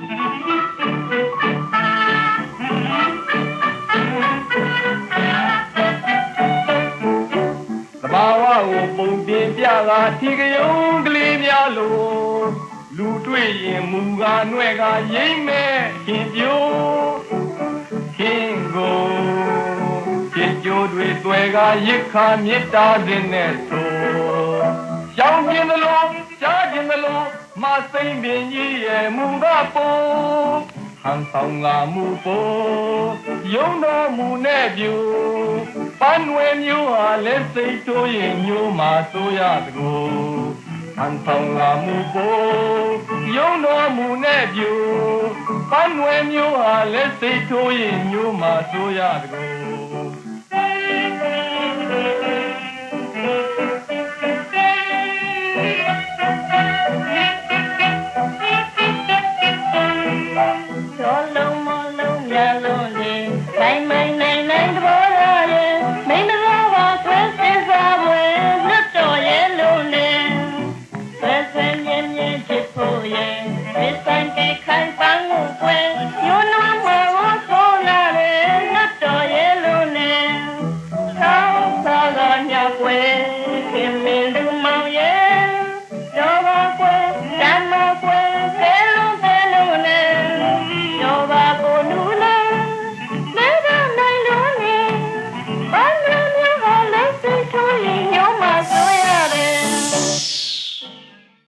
ဘာဝကိုပုံတင်ပြကထီကယုံကလေးများလို့လူတွေ့ရင်မူကားနှဲ့ကရိမ့်မဲ့ခင်ပြိုးခင်ကိုခင်ကျိုးတွေတွေ့ကရစ်ခါမြစ်တာတဲ့နဲ့ဆိုရှောင်းပြင်းသလိုကြားကျင်သလိုမစိမ့်ပင်ကြီးရဲ့မူကပုံဟန်ဆောင်လာမှုပေါ်ယုံတော်မူနဲ့ပြူပန်းဝဲမျိုးဟာလက်စိတ်တိုးရင်မျိုးမှာဆိုရတကူဟန်ဆောင်လာမှုပေါ်ယုံတော်မူနဲ့ပြူပန်းဝဲမျိုးဟာလက်စိတ်တိုးရင်မျိုးမှာဆိုရတကူ